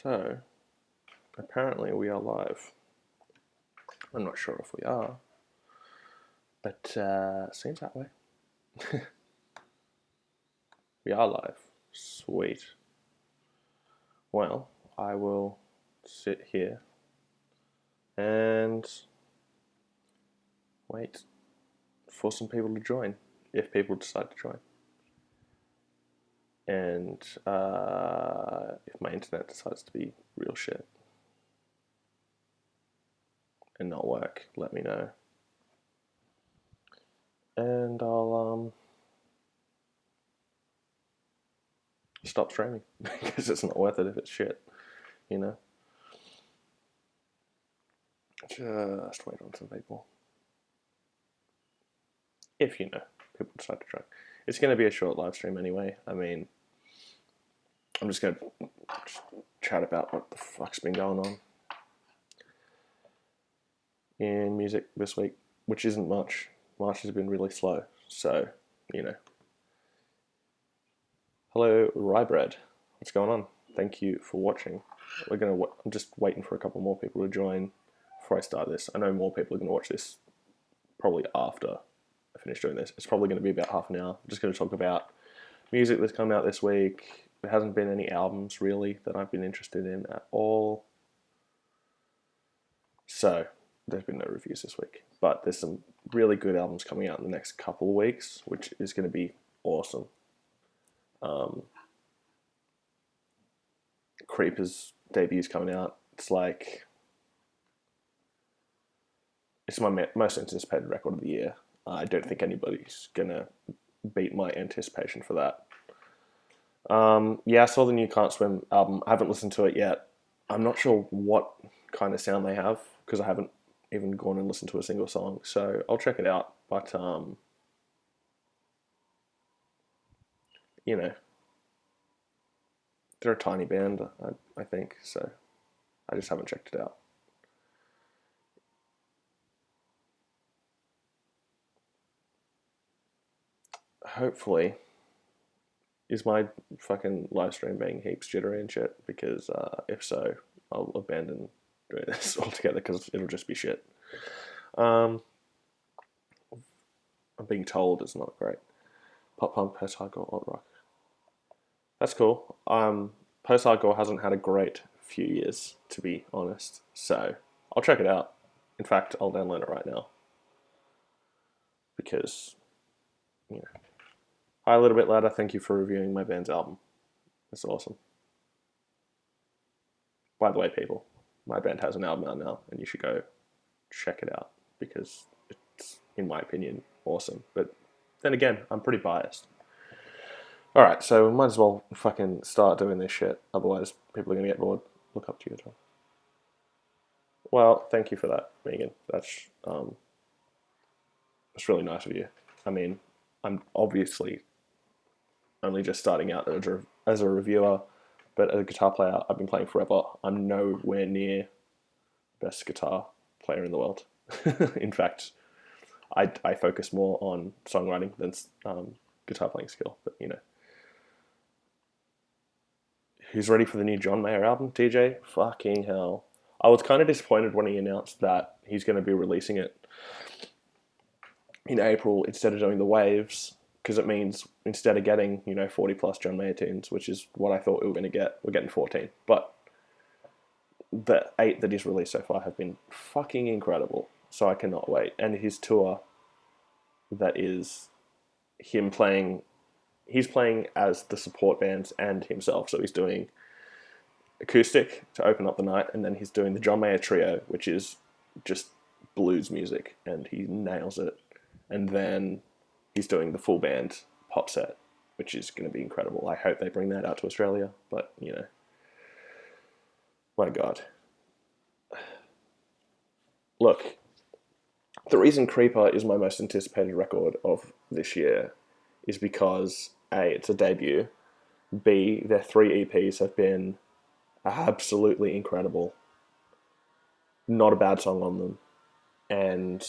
So, apparently we are live. I'm not sure if we are, but seems that way. We are live. Sweet. Well, I will sit here and wait for some people to join, if people decide to join. And if my internet decides to be real shit and not work, let me know. And I'll stop streaming because it's not worth it if it's shit, you know. Just wait on some people. If people decide to join. It's going to be a short live stream anyway. I mean, I'm just going to chat about what the fuck's been going on in music this week, which isn't much. March has been really slow, so, Hello, Rye Bread. What's going on? Thank you for watching. I'm just waiting for a couple more people to join before I start this. I know more people are going to watch this probably after I finish doing this. It's probably going to be about half an hour. I'm just going to talk about music that's come out this week. There hasn't been any albums really that I've been interested in at all. So there's been no reviews this week. But there's some really good albums coming out in the next couple of weeks, which is going to be awesome. Creeper's debut's coming out. It's my most anticipated record of the year. I don't think anybody's gonna beat my anticipation for that. I saw the new Can't Swim album. I haven't listened to it yet. I'm not sure what kind of sound they have because I haven't even gone and listened to a single song. So I'll check it out. But they're a tiny band, I think. So I just haven't checked it out. Hopefully, is my fucking live stream being heaps jittery and shit? Because if so, I'll abandon doing this altogether because it'll just be shit. I'm being told it's not great. Pop punk, post hardcore, alt rock. That's cool. Post hardcore hasn't had a great few years, to be honest. So I'll check it out. In fact, I'll download it right now because Hi, a little bit louder. Thank you for reviewing my band's album. That's awesome. By the way, people, my band has an album out now, and you should go check it out because it's, in my opinion, awesome. But then again, I'm pretty biased. All right, so we might as well fucking start doing this shit. Otherwise, people are gonna get bored. Look up to you, John. Well, thank you for that, Megan. That's really nice of you. I mean, I'm obviously only just starting out as a reviewer, but as a guitar player, I've been playing forever. I'm nowhere near best guitar player in the world. In fact, I focus more on songwriting than guitar playing skill. But who's ready for the new John Mayer album, TJ? Fucking hell! I was kind of disappointed when he announced that he's going to be releasing it in April instead of doing the waves, because it means instead of getting 40 plus John Mayer tunes, which is what I thought we were going to get, we're getting 14. But the 8 that he's released so far have been fucking incredible. So I cannot wait. And his tour, that is him playing, he's playing as the support bands and himself. So he's doing acoustic to open up the night, and then he's doing the John Mayer trio, which is just blues music, and he nails it. And then he's doing the full band pop set, which is going to be incredible. I hope they bring that out to Australia, but my God. Look, the reason Creeper is my most anticipated record of this year is because A, it's a debut, B, their 3 EPs have been absolutely incredible. Not a bad song on them. And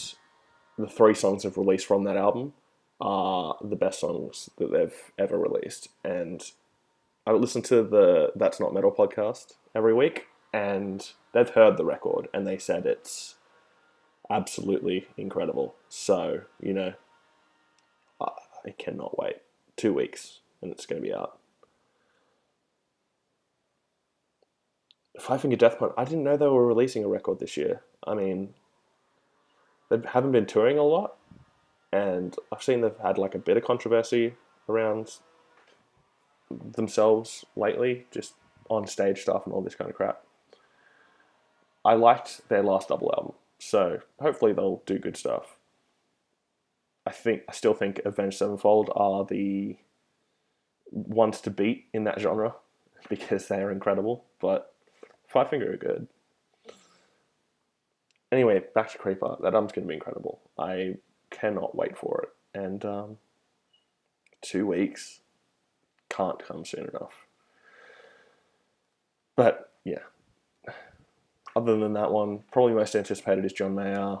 the 3 songs they've released from that album are the best songs that they've ever released. And I listen to the That's Not Metal podcast every week, and they've heard the record and they said it's absolutely incredible. So, I cannot wait. 2 weeks and it's going to be out. Five Finger Death Punch, I didn't know they were releasing a record this year. I mean, they haven't been touring a lot, and I've seen they've had like a bit of controversy around themselves lately, just on stage stuff and all this kind of crap. I liked their last double album, so hopefully they'll do good stuff. I still think Avenged Sevenfold are the ones to beat in that genre because they are incredible, but Five Finger are good. Anyway, back to Creeper. That album's going to be incredible. I cannot wait for it. And 2 weeks can't come soon enough. But yeah, other than that one, probably most anticipated is John Mayer,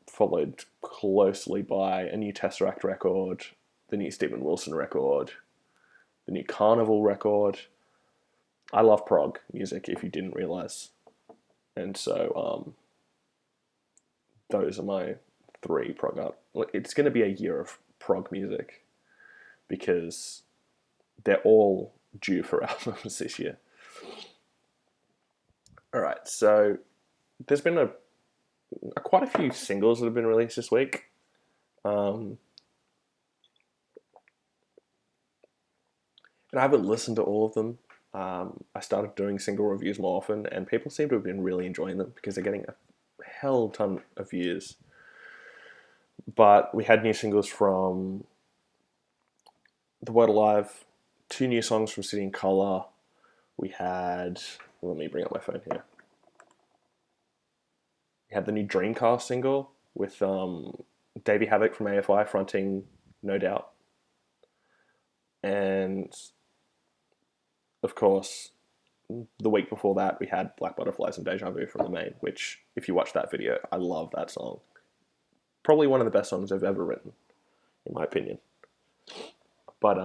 followed closely by a new Tesseract record, the new Steven Wilson record, the new Carnival record. I love prog music, if you didn't realise. And so those are my 3 prog art. It's going to be a year of prog music because they're all due for albums this year. All right, so there's been quite a few singles that have been released this week. And I haven't listened to all of them. I started doing single reviews more often, and people seem to have been really enjoying them because they're getting a hell ton of views. But we had new singles from The Word Alive, 2 new songs from City and Colour. We had... Let me bring up my phone here. We had the new Dreamcast single with Davey Havok from AFI fronting No Doubt. And, of course, the week before that, we had Black Butterflies and Deja Vu from The Main, which, if you watch that video, I love that song. Probably one of the best songs I've ever written, in my opinion. But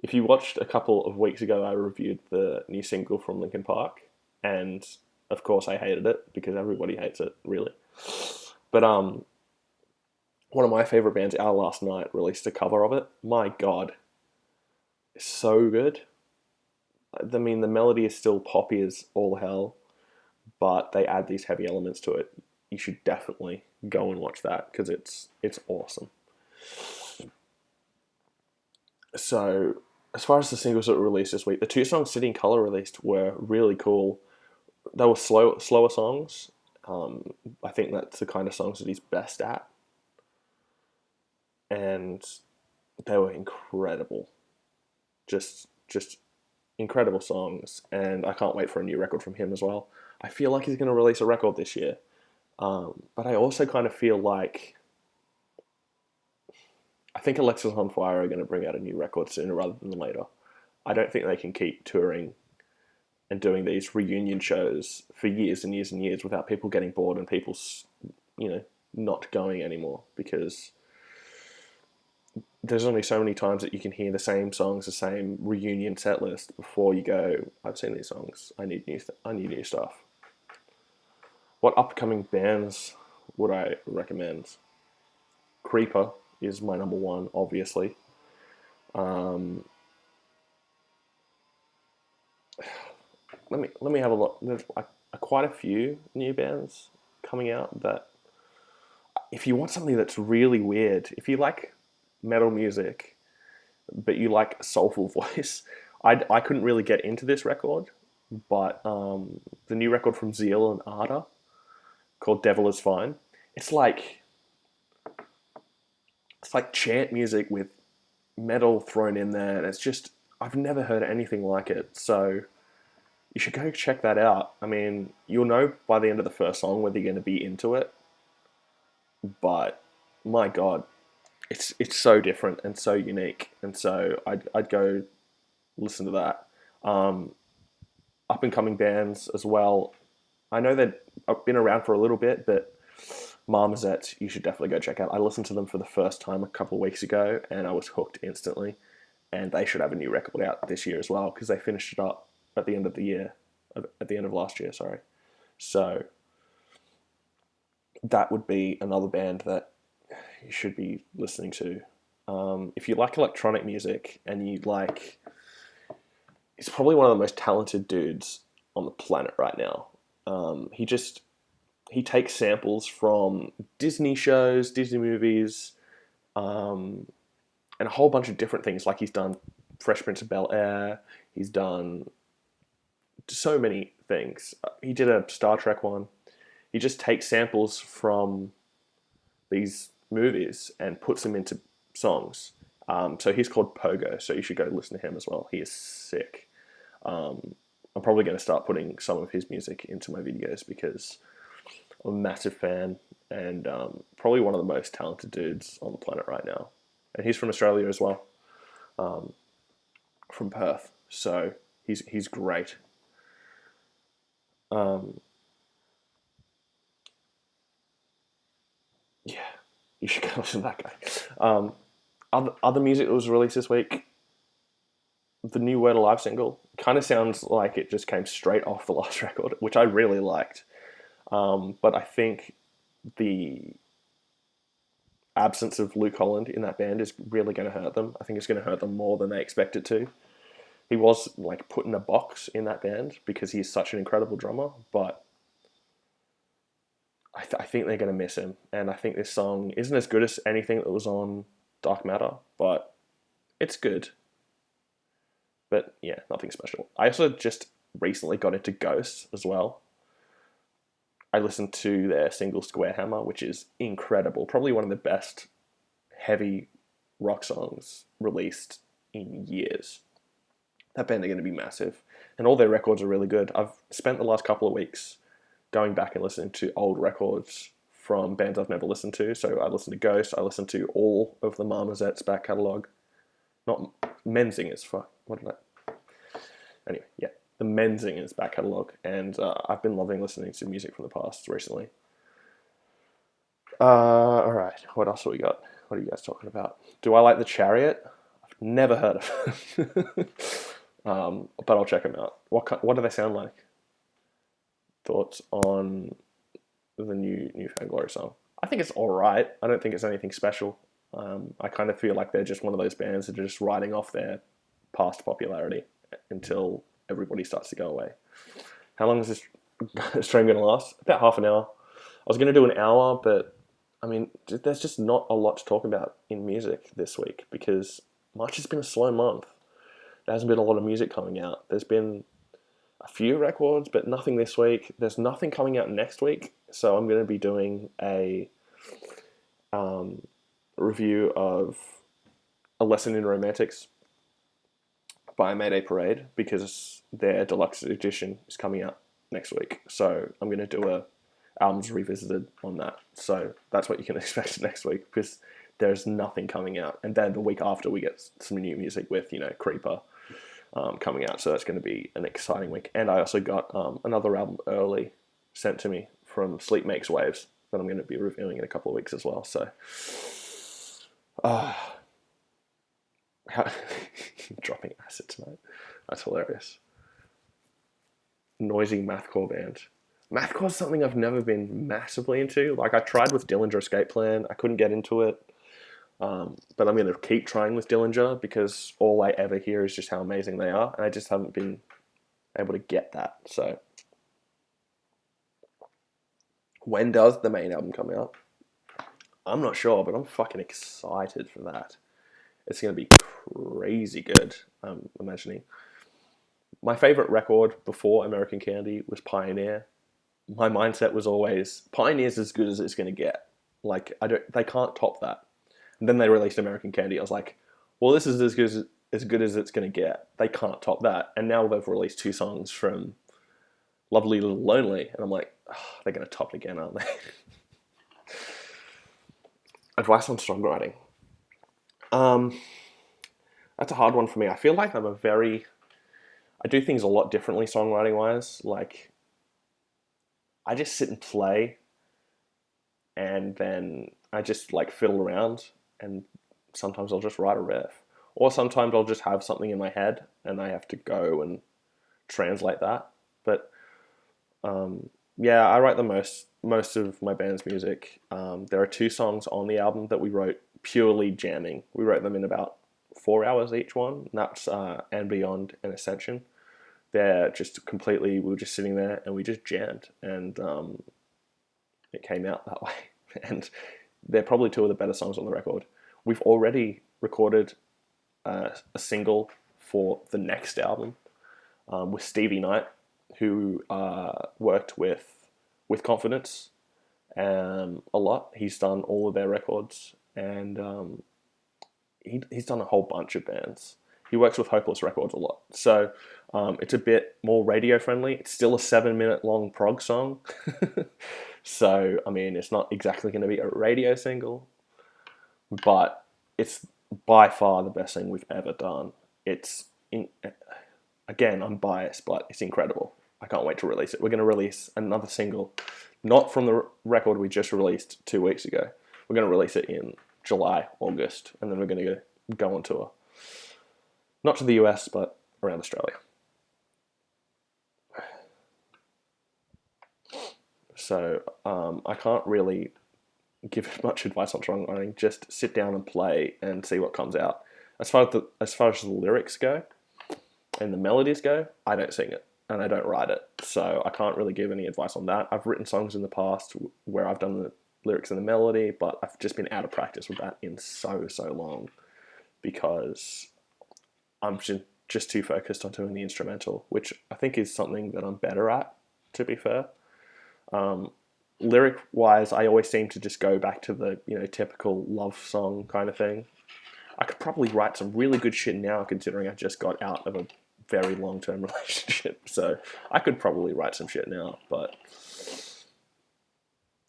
if you watched a couple of weeks ago, I reviewed the new single from Linkin Park, and of course I hated it because everybody hates it, really. But one of my favorite bands, Our Last Night, released a cover of it. My God, it's so good. I mean, the melody is still poppy as all hell, but they add these heavy elements to it. You should definitely go and watch that because it's awesome. So, as far as the singles that were released this week, the 2 songs City and Colour released were really cool. They were slower songs. I think that's the kind of songs that he's best at. And they were incredible. Just incredible songs. And I can't wait for a new record from him as well. I feel like he's going to release a record this year. But I also kind of feel like I think Alexis on Fire are going to bring out a new record sooner rather than later. I don't think they can keep touring and doing these reunion shows for years and years and years without people getting bored and people, not going anymore, because there's only so many times that you can hear the same songs, the same reunion set list before you go, I've seen these songs. I need new stuff. What upcoming bands would I recommend? Creeper is my number 1, obviously. Let me have a look. There's quite a few new bands coming out that, if you want something that's really weird, if you like metal music, but you like a soulful voice, I couldn't really get into this record, but the new record from Zeal and Arda called Devil Is Fine, it's like chant music with metal thrown in there, and it's just, I've never heard anything like it, so you should go check that out. I mean, you'll know by the end of the first song whether you're going to be into it, but my God, it's so different and so unique, and so I'd go listen to that. Up and coming bands as well. I know they've been around for a little bit, but Marmozets, you should definitely go check out. I listened to them for the first time a couple of weeks ago, and I was hooked instantly. And they should have a new record out this year as well, because they finished it up at the end of the year, at the end of last year, sorry. So that would be another band that you should be listening to. If you like electronic music and you like, he's probably one of the most talented dudes on the planet right now. He takes samples from Disney shows, Disney movies, and a whole bunch of different things. Like he's done Fresh Prince of Bel-Air, he's done so many things. He did a Star Trek one. He just takes samples from these movies and puts them into songs. So he's called Pogo, so you should go listen to him as well. He is sick. I'm probably going to start putting some of his music into my videos because I'm a massive fan and probably one of the most talented dudes on the planet right now. And he's from Australia as well, from Perth. So he's great. Yeah, you should go listen to that guy. Other music that was released this week, the new Word Alive single kind of sounds like it just came straight off the last record, which I really liked. But I think the absence of Luke Holland in that band is really going to hurt them. I think it's going to hurt them more than they expect it to. He was like put in a box in that band because he's such an incredible drummer, but I think they're going to miss him. And I think this song isn't as good as anything that was on Dark Matter, but it's good. But yeah, nothing special. I also just recently got into Ghost as well. I listened to their single Square Hammer, which is incredible. Probably one of the best heavy rock songs released in years. That band are going to be massive. And all their records are really good. I've spent the last couple of weeks going back and listening to old records from bands I've never listened to. So I listened to Ghost. I listened to all of the Marmoset's back catalogue. Not Menzingers. Fuck. What did I... Anyway, yeah. The Menzingers back catalogue. And I've been loving listening to music from the past recently. Alright. What else have we got? What are you guys talking about? Do I like The Chariot? I've never heard of it. But I'll check them out. What do they sound like? Thoughts on the new Found Glory song? I think it's alright. I don't think it's anything special. I kind of feel like they're just one of those bands that are just riding off their past popularity until everybody starts to go away. How long is this stream going to last? About half an hour. I was going to do an hour, but I mean, there's just not a lot to talk about in music this week because March has been a slow month. There hasn't been a lot of music coming out. There's been a few records, but nothing this week. There's nothing coming out next week, so I'm going to be doing a review of A Lesson in Romantics by Mayday Parade because their deluxe edition is coming out next week. So I'm going to do a albums revisited on that. So that's what you can expect next week because there's nothing coming out. And then the week after we get some new music with, Creeper coming out. So that's going to be an exciting week. And I also got another album early sent to me from Sleep Makes Waves that I'm going to be reviewing in a couple of weeks as well. So, dropping acid tonight. That's hilarious. Noisy mathcore band. Mathcore is something I've never been massively into. Like I tried with Dillinger Escape Plan. I couldn't get into it. But I'm going to keep trying with Dillinger because all I ever hear is just how amazing they are. And I just haven't been able to get that. So when does the main album come out? I'm not sure, but I'm fucking excited for that. It's going to be crazy good, I'm imagining. My favorite record before American Candy was Pioneer. My mindset was always, Pioneer's as good as it's going to get. Like, they can't top that. And then they released American Candy. I was like, well, this is as good as it's going to get. They can't top that. And now they've released 2 songs from Lovely Little Lonely. And I'm like, oh, they're going to top it again, aren't they? Advice on songwriting. That's a hard one for me. I feel like I do things a lot differently songwriting wise. Like, I just sit and play and then I just like fiddle around, and sometimes I'll just write a riff, or sometimes I'll just have something in my head and I have to go and translate that. But yeah, I write the most of my band's music. There are two songs on the album that we wrote purely jamming. We wrote them in about 4 hours each one. And that's And Beyond and Ascension. They're just completely, we were just sitting there and we just jammed, and it came out that way. And they're probably two of the better songs on the record. We've already recorded a single for the next album with Stevie Knight, who worked with Confidence a lot. He's done all of their records, and he's done a whole bunch of bands. He works with Hopeless Records a lot. So it's a bit more radio friendly. It's still a 7-minute long prog song. So, I mean, it's not exactly going to be a radio single, but it's by far the best thing we've ever done. Again, I'm biased, but it's incredible. I can't wait to release it. We're going to release another single, not from the record we just released 2 weeks ago. We're going to release it in July, August, and then we're going to go on tour. Not to the US, but around Australia. So I can't really give much advice on songwriting. Just sit down and play and see what comes out. As far as the lyrics go and the melodies go, I don't sing it and I don't write it. So I can't really give any advice on that. I've written songs in the past where I've done the lyrics and the melody, but I've just been out of practice with that in so long, because I'm just too focused on doing the instrumental, which I think is something that I'm better at, to be fair. Lyric-wise, I always seem to just go back to the typical love song kind of thing. I could probably write some really good shit now, considering I just got out of a very long-term relationship. So I could probably write some shit now, but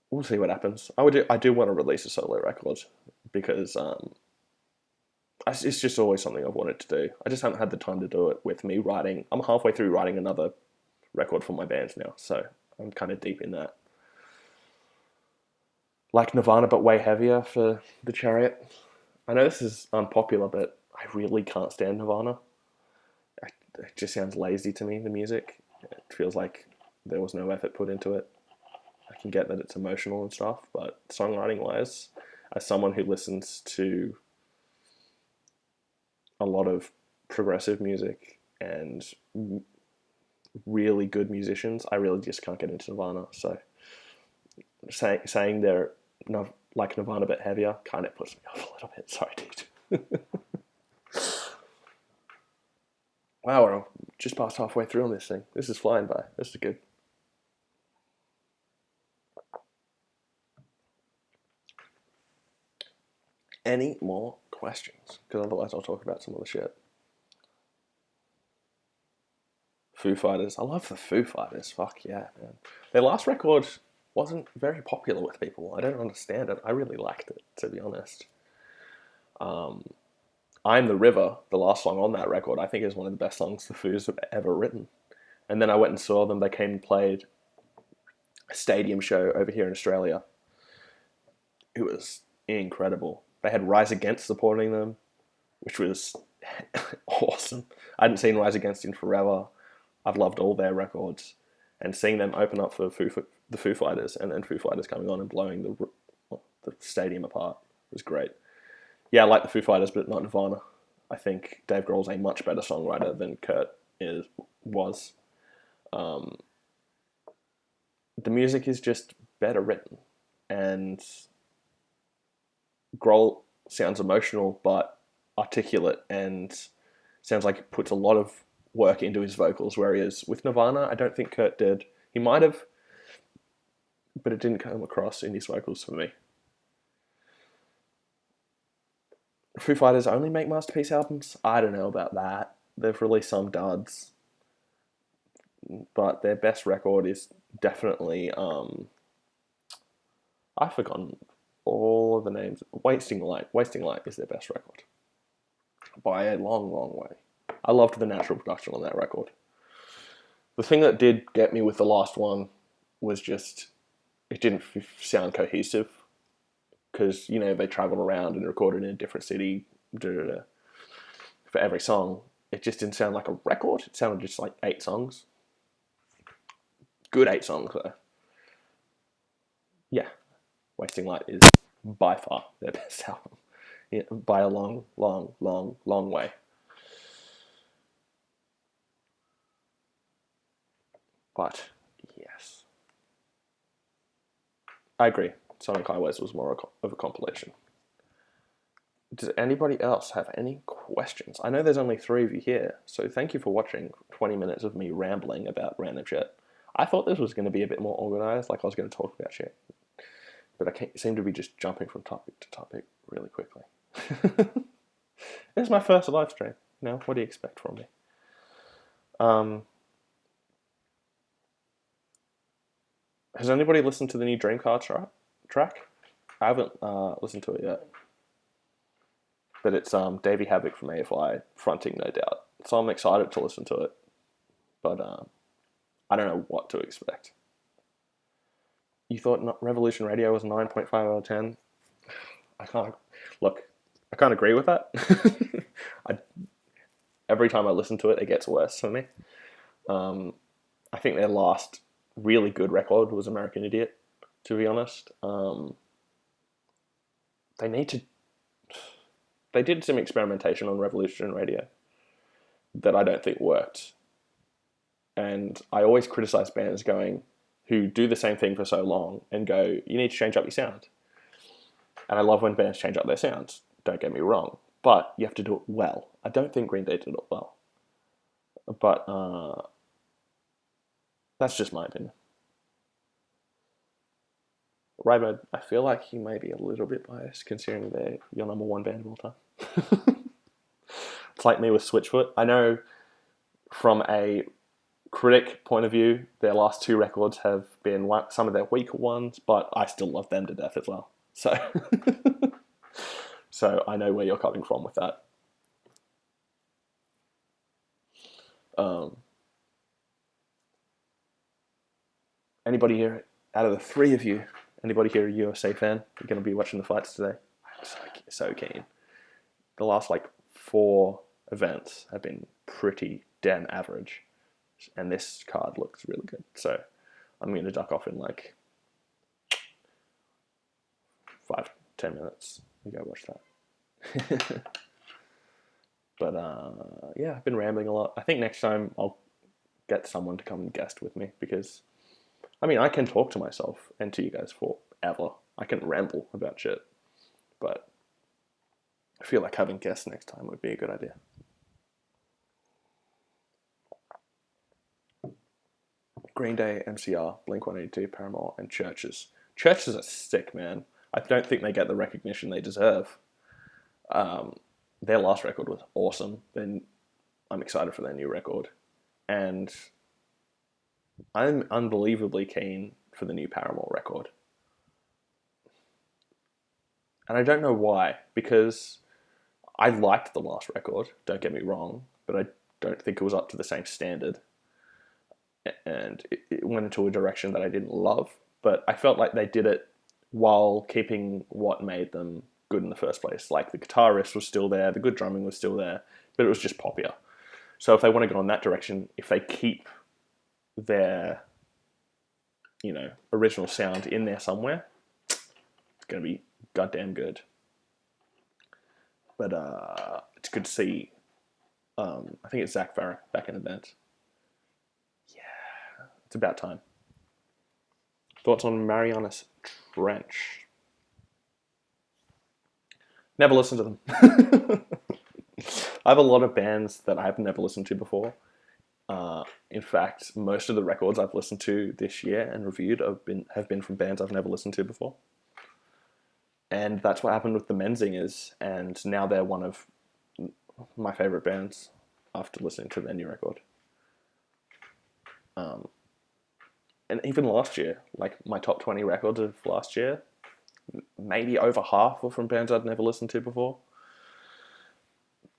we'll see what happens. I do want to release a solo record, because it's just always something I've wanted to do. I just haven't had the time to do it with me writing. I'm halfway through writing another record for my band now, so I'm kind of deep in that. Like Nirvana, but way heavier for the Chariot. I know this is unpopular, but I really can't stand Nirvana. It just sounds lazy to me, the music. It feels like there was no effort put into it. I can get that it's emotional and stuff, but songwriting-wise, as someone who listens to a lot of progressive music and really good musicians, I really just can't get into Nirvana. So saying they're like Nirvana but heavier kind of puts me off a little bit. Sorry, dude. Wow, we're just past halfway through on this thing. This is flying by. This is good. Any more questions? Because otherwise I'll talk about some other shit. Foo Fighters. I love the Foo Fighters. Fuck yeah, man. Their last record wasn't very popular with people. I don't understand it. I really liked it, to be honest. I'm the River, the last song on that record, I think is one of the best songs the Foos have ever written. And then I went and saw them. They came and played a stadium show over here in Australia. It was incredible. They had Rise Against supporting them, which was awesome. I hadn't seen Rise Against in forever. I've loved all their records. And seeing them open up for the Foo Fighters, and then Foo Fighters coming on and blowing the stadium apart was great. Yeah, I like the Foo Fighters, but not Nirvana. I think Dave Grohl's a much better songwriter than Kurt was. The music is just better written, and Grohl sounds emotional but articulate, and sounds like he puts a lot of work into his vocals, whereas with Nirvana, I don't think Kurt did. He might have, but it didn't come across in his vocals for me. Foo Fighters only make masterpiece albums? I don't know about that. They've released some duds, but their best record is definitely I've forgotten all of the names. Wasting Light. Wasting Light is their best record by a long way. I loved the natural production on that record. The thing that did get me with the last one was just it didn't sound cohesive. because, you know, they traveled around and recorded in a different city for every song. It just didn't sound like a record. It sounded just like 8 songs. Good 8 songs, though. Yeah, Wasting Light is by far their best album. Yeah, by a long, long, long, long way. But, yes. I agree. Sonic Highways was more of a compilation. Does anybody else have any questions? I know there's only 3 of you here, so thank you for watching 20 minutes of me rambling about random shit. I thought this was going to be a bit more organized, like I was going to talk about shit. But I seem to be just jumping from topic to topic really quickly. This is my first live stream. You know, what do you expect from me? Has anybody listened to the new Dreamcar track? I haven't listened to it yet. But it's Davey Havok from AFI fronting, no doubt. So I'm excited to listen to it. But I don't know what to expect. You thought Revolution Radio was 9.5 out of 10? I can't agree with that. Every time I listen to it, it gets worse for me. I think their last really good record was American Idiot, to be honest. They did some experimentation on Revolution Radio that I don't think worked. And I always criticize bands who do the same thing for so long and go, you need to change up your sound. And I love when bands change up their sounds, don't get me wrong. But you have to do it well. I don't think Green Day did it well. But that's just my opinion. Raymond, I feel like you may be a little bit biased considering they're your number 1 band of all time. It's like me with Switchfoot. I know from a critic point of view, their last 2 records have been some of their weaker ones, but I still love them to death as well. So, so I know where you're coming from with that. Anybody here, out of the 3 of you, anybody here a USA fan? You're going to be watching the fights today? I'm so keen. The last 4 events have been pretty damn average. And this card looks really good. So I'm going to duck off in 5-10 minutes and go watch that. But yeah, I've been rambling a lot. I think next time I'll get someone to come and guest with me because, I can talk to myself and to you guys forever. I can ramble about shit. But I feel like having guests next time would be a good idea. Green Day, MCR, Blink-182, Paramore, and Churches. Churches are sick, man. I don't think they get the recognition they deserve. Their last record was awesome. Then I'm excited for their new record. And I'm unbelievably keen for the new Paramore record. And I don't know why, because I liked the last record, don't get me wrong, but I don't think it was up to the same standard. And it went into a direction that I didn't love, but I felt like they did it while keeping what made them good in the first place. Like the guitar riff was still there, the good drumming was still there, but it was just poppier. So if they want to go in that direction, if they keep their, original sound in there somewhere, it's going to be goddamn good. But it's good to see, I think it's Zach Farah back in the band. Yeah, it's about time. Thoughts on Marianas Trench? Never listened to them. I have a lot of bands that I've never listened to before. In fact, most of the records I've listened to this year and reviewed have been from bands I've never listened to before. And that's what happened with the Menzingers, and now they're one of my favourite bands after listening to their new record. And even last year, like my top 20 records of last year, maybe over half were from bands I'd never listened to before.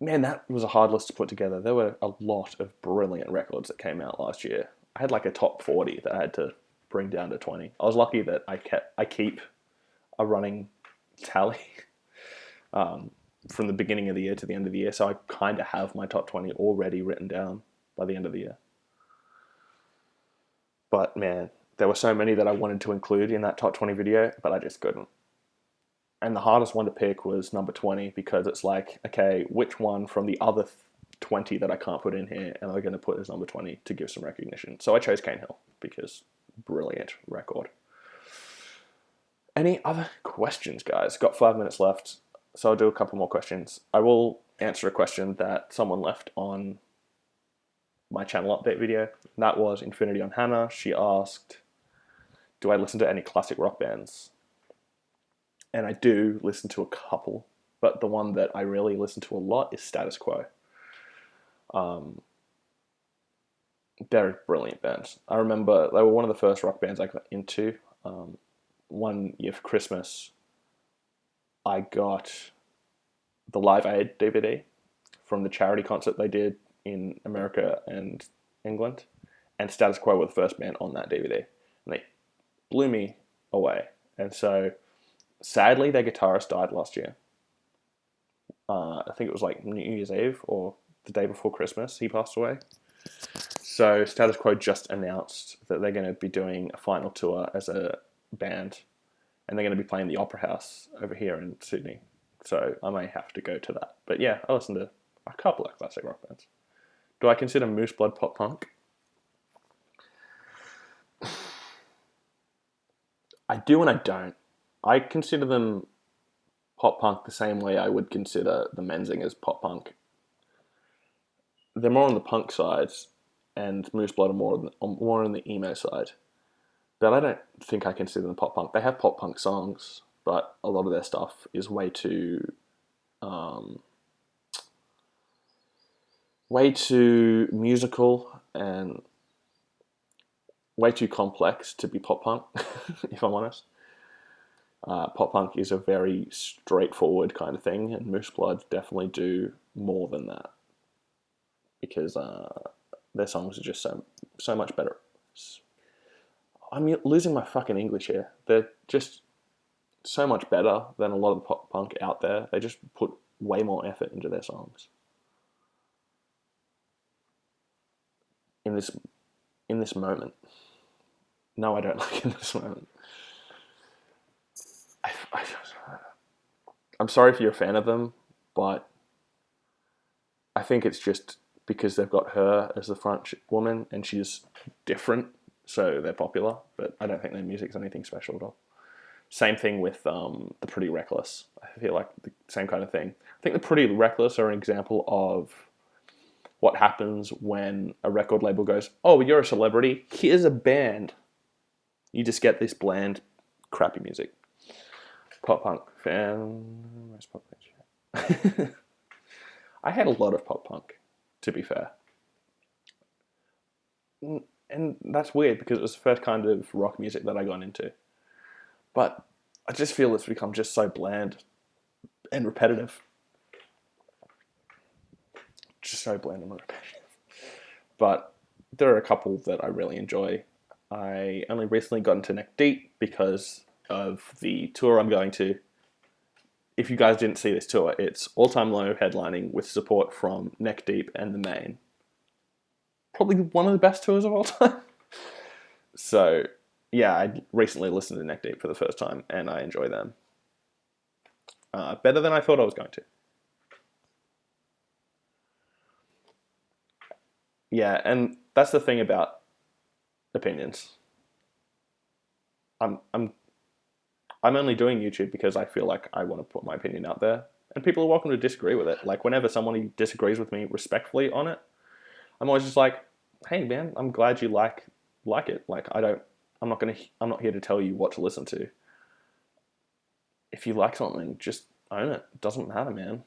Man, that was a hard list to put together. There were a lot of brilliant records that came out last year. I had like a top 40 that I had to bring down to 20. I was lucky that I keep a running tally from the beginning of the year to the end of the year. So I kind of have my top 20 already written down by the end of the year. But man, there were so many that I wanted to include in that top 20 video, but I just couldn't. And the hardest one to pick was number 20 because it's like, okay, which one from the other 20 that I can't put in here am I going to put as number 20 to give some recognition? So I chose Cane Hill because brilliant record. Any other questions, guys? Got 5 minutes left, so I'll do a couple more questions. I will answer a question that someone left on my channel update video. That was Infinity on Hannah. She asked, do I listen to any classic rock bands? And I do listen to a couple, but the one that I really listen to a lot is Status Quo. They're a brilliant band. I remember they were one of the first rock bands I got into. One year for Christmas, I got the Live Aid DVD from the charity concert they did in America and England, and Status Quo were the first band on that DVD, and they blew me away. And so, sadly, their guitarist died last year. I think it was like New Year's Eve or the day before Christmas, he passed away. So Status Quo just announced that they're going to be doing a final tour as a band, and they're going to be playing the Opera House over here in Sydney. So I may have to go to that. But yeah, I listen to a couple of classic rock bands. Do I consider Moose Blood pop punk? I do and I don't. I consider them pop punk the same way I would consider the Menzingers pop punk. They're more on the punk side, and Moose Blood are more on the emo side. But I don't think I consider them pop punk. They have pop punk songs, but a lot of their stuff is way too musical and way too complex to be pop punk, if I'm honest. Pop punk is a very straightforward kind of thing, and Moose Blood definitely do more than that because their songs are just so much better. I'm losing my fucking English here. They're just so much better than a lot of the pop punk out there. They just put way more effort into their songs. In this moment. No, I don't like in this moment. I'm sorry if you're a fan of them, but I think it's just because they've got her as the front woman and she's different, so they're popular, but I don't think their music's anything special at all. Same thing with the Pretty Reckless. I feel like the same kind of thing. I think the Pretty Reckless are an example of what happens when a record label goes, oh, you're a celebrity, here's a band. You just get this bland, crappy music. Pop punk fan. Where's pop punk? I had a lot of pop punk, to be fair. And that's weird because it was the first kind of rock music that I got into. But I just feel it's become just so bland and repetitive. Just so bland and repetitive. But there are a couple that I really enjoy. I only recently got into Neck Deep because of the tour I'm going to. If you guys didn't see this tour, it's All Time Low headlining with support from Neck Deep and The Main. Probably one of the best tours of all time. So, yeah, I recently listened to Neck Deep for the first time, and I enjoy them. Better than I thought I was going to. Yeah, and that's the thing about opinions. I'm only doing YouTube because I feel like I want to put my opinion out there, and people are welcome to disagree with it. Like whenever someone disagrees with me respectfully on it, I'm always just like, "Hey, man, I'm glad you like it. Like I'm not here to tell you what to listen to. If you like something, just own it. It doesn't matter, man."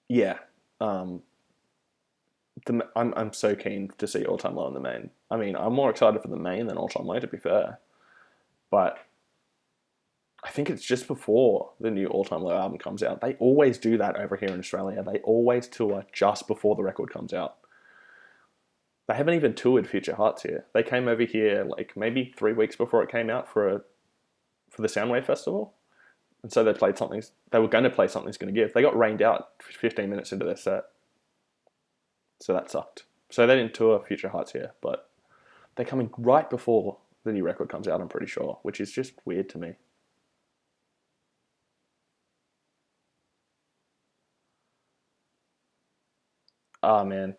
Yeah. I'm so keen to see All Time Low in The Main. I mean, I'm more excited for The Main than All Time Low, to be fair. But I think it's just before the new All Time Low album comes out. They always do that over here in Australia. They always tour just before the record comes out. They haven't even toured Future Hearts here. They came over here like maybe 3 weeks before it came out for the Soundwave Festival, and so they played something. They were going to play Something's Gonna Give. They got rained out 15 minutes into their set, so that sucked. So they didn't tour Future Hearts here, but they're coming right before the new record comes out. I'm pretty sure, which is just weird to me. Ah man,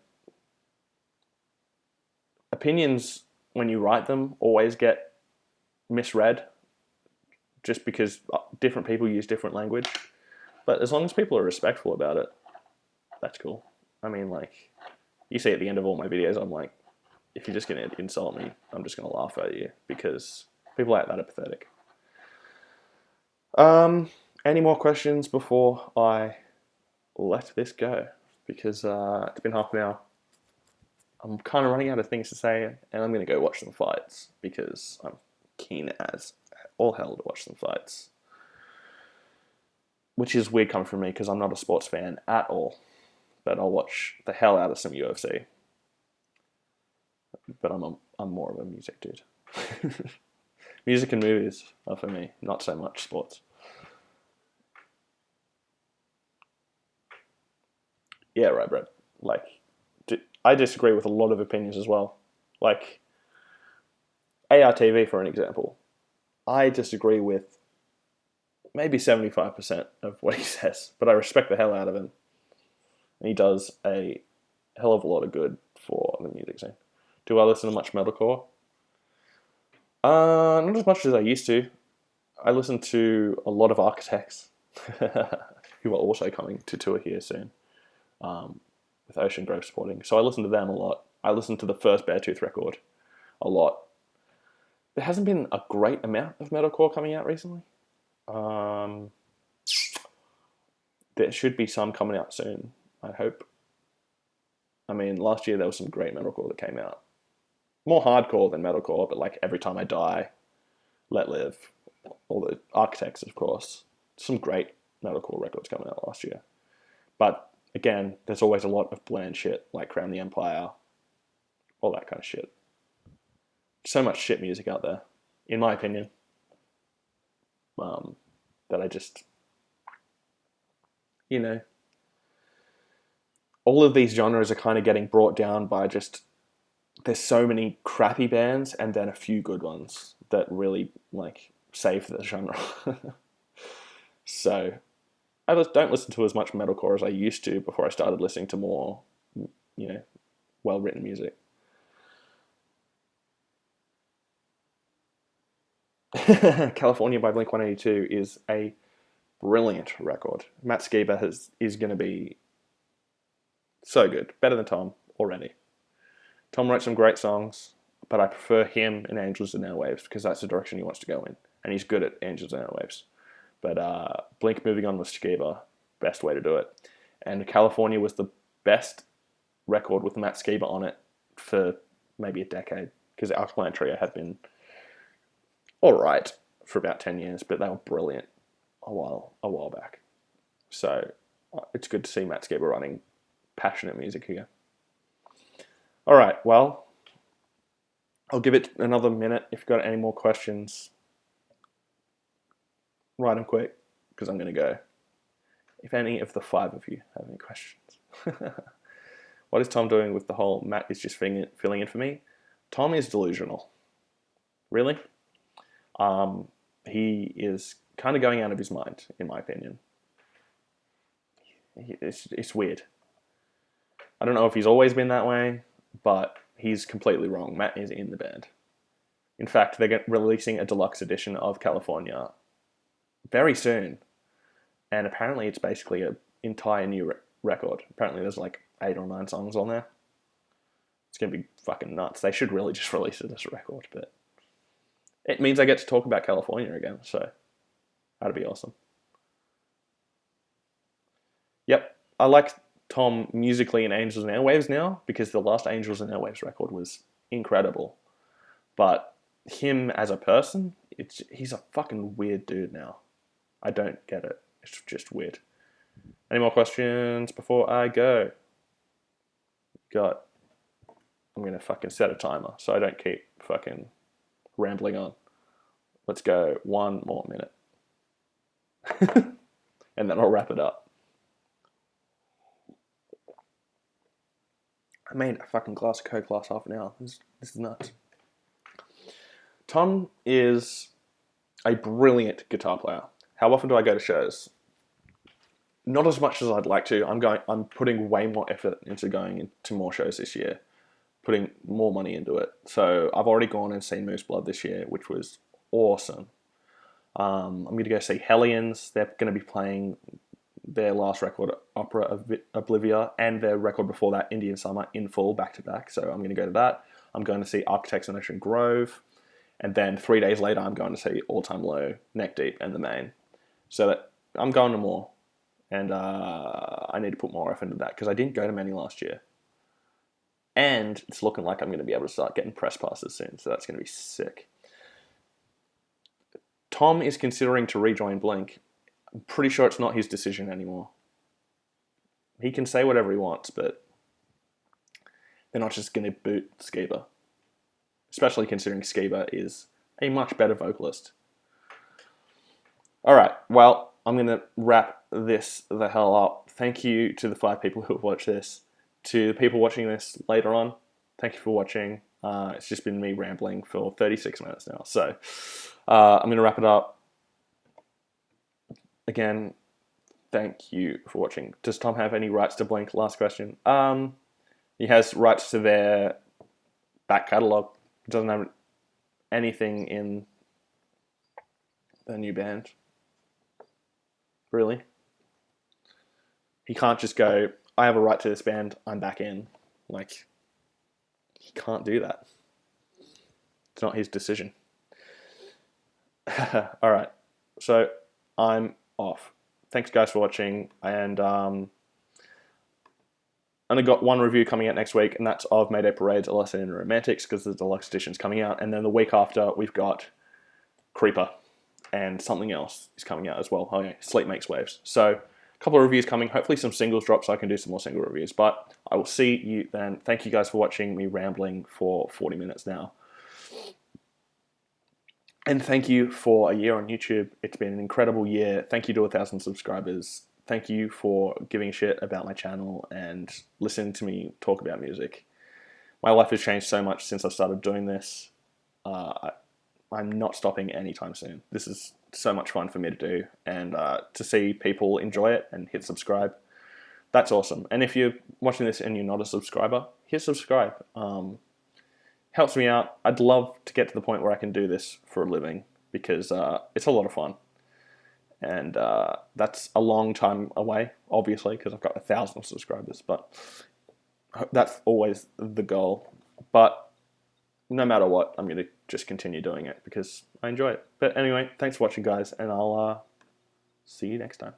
opinions when you write them always get misread just because different people use different language. But as long as people are respectful about it, that's cool. I mean, like, you see at the end of all my videos, I'm like, if you're just going to insult me, I'm just going to laugh at you because people like that are pathetic. Any more questions before I let this go? Because it's been half an hour. I'm kind of running out of things to say, and I'm going to go watch some fights because I'm keen as all hell to watch some fights. Which is weird coming from me because I'm not a sports fan at all. But I'll watch the hell out of some UFC. But I'm more of a music dude. Music and movies are for me, not so much sports. Yeah, right, bro. Like, I disagree with a lot of opinions as well. Like, ARTV, for an example. I disagree with maybe 75% of what he says, but I respect the hell out of him. And he does a hell of a lot of good for the music scene. Do I listen to much metalcore? Not as much as I used to. I listen to a lot of Architects, who are also coming to tour here soon, with Ocean Grove supporting. So I listen to them a lot. I listen to the first Beartooth record a lot. There hasn't been a great amount of metalcore coming out recently. There should be some coming out soon, I hope. I mean, last year there was some great metalcore that came out. More hardcore than metalcore, but like Every Time I Die, Let Live, all the Architects, of course. Some great metalcore records coming out last year. But again, there's always a lot of bland shit, like Crown the Empire, all that kind of shit. So much shit music out there, in my opinion, that I just, you know, all of these genres are kind of getting brought down by just, there's so many crappy bands and then a few good ones that really like save the genre. So I just don't listen to as much metalcore as I used to before I started listening to more, well-written music. California by Blink-182 is a brilliant record. Matt Skiba is going to be so good. Better than Tom already. Tom wrote some great songs, but I prefer him in Angels and Airwaves because that's the direction he wants to go in. And he's good at Angels and Airwaves. But Blink moving on with Skiba, best way to do it. And California was the best record with Matt Skiba on it for maybe a decade because Alkaline Trio had been alright for about 10 years, but they were brilliant a while back. So it's good to see Matt Skiba running passionate music here. All right, well, I'll give it another minute. If you've got any more questions, write them quick, because I'm going to go. If any of the 5 of you have any questions. What is Tom doing with the whole Matt is just filling in for me? Tom is delusional. Really? He is kind of going out of his mind, in my opinion. It's weird. I don't know if he's always been that way, but he's completely wrong. Matt is in the band. In fact, they're releasing a deluxe edition of California very soon. And apparently it's basically an entire new record. Apparently there's like 8 or 9 songs on there. It's going to be fucking nuts. They should really just release it as a record, but it means I get to talk about California again, so that'd be awesome. Yep, I like Tom musically in Angels and Airwaves now because the last Angels and Airwaves record was incredible. But him as a person, he's a fucking weird dude now. I don't get it. It's just weird. Any more questions before I go? Got I'm going to fucking set a timer so I don't keep fucking rambling on. Let's go 1 more minute. And then I'll wrap it up. I made a fucking glass of Coke last half an hour. This is nuts. Tom is a brilliant guitar player. How often do I go to shows? Not as much as I'd like to. I'm putting way more effort into going into more shows this year, putting more money into it. So I've already gone and seen Moose Blood this year, which was awesome. I'm going to go see Hellions. They're going to be playing their last record, Opera Oblivia, and their record before that, Indian Summer, in full, back to back. So I'm going to go to that. I'm going to see Architects on Ocean Grove. And then 3 days later, I'm going to see All Time Low, Neck Deep, and The Main. So that I'm going to more. And I need to put more effort into that because I didn't go to many last year. And it's looking like I'm going to be able to start getting press passes soon. So that's going to be sick. Tom is considering to rejoin Blink. I'm pretty sure it's not his decision anymore. He can say whatever he wants, but they're not just going to boot Skiba. Especially considering Skiba is a much better vocalist. Alright, well, I'm going to wrap this the hell up. Thank you to the 5 people who have watched this. To the people watching this later on, thank you for watching. It's just been me rambling for 36 minutes now. So, I'm going to wrap it up. Again, thank you for watching. Does Tom have any rights to Blink? Last question. He has rights to their back catalogue. He doesn't have anything in the new band. Really? He can't just go, I have a right to this band, I'm back in. Like, he can't do that. It's not his decision. Alright, so I'm off. Thanks guys for watching, and only got one review coming out next week, and that's of Mayday Parade's A Lesson in Romantics, because the deluxe edition's coming out, and then the week after we've got Creeper, and something else is coming out as well. Oh yeah, Sleep Makes Waves. So a couple of reviews coming, hopefully some singles drop so I can do some more single reviews, but I will see you then. Thank you guys for watching me rambling for 40 minutes now. And thank you for a year on YouTube. It's been an incredible year. Thank you to 1,000 subscribers. Thank you for giving a shit about my channel and listening to me talk about music. My life has changed so much since I started doing this. I'm not stopping anytime soon. This is so much fun for me to do, and to see people enjoy it and hit subscribe, that's awesome. And if you're watching this and you're not a subscriber, hit subscribe. Helps me out. I'd love to get to the point where I can do this for a living, because it's a lot of fun. And that's a long time away, obviously, because I've got 1,000 subscribers, but that's always the goal. But no matter what, I'm going to just continue doing it because I enjoy it. But anyway, thanks for watching, guys, and I'll see you next time.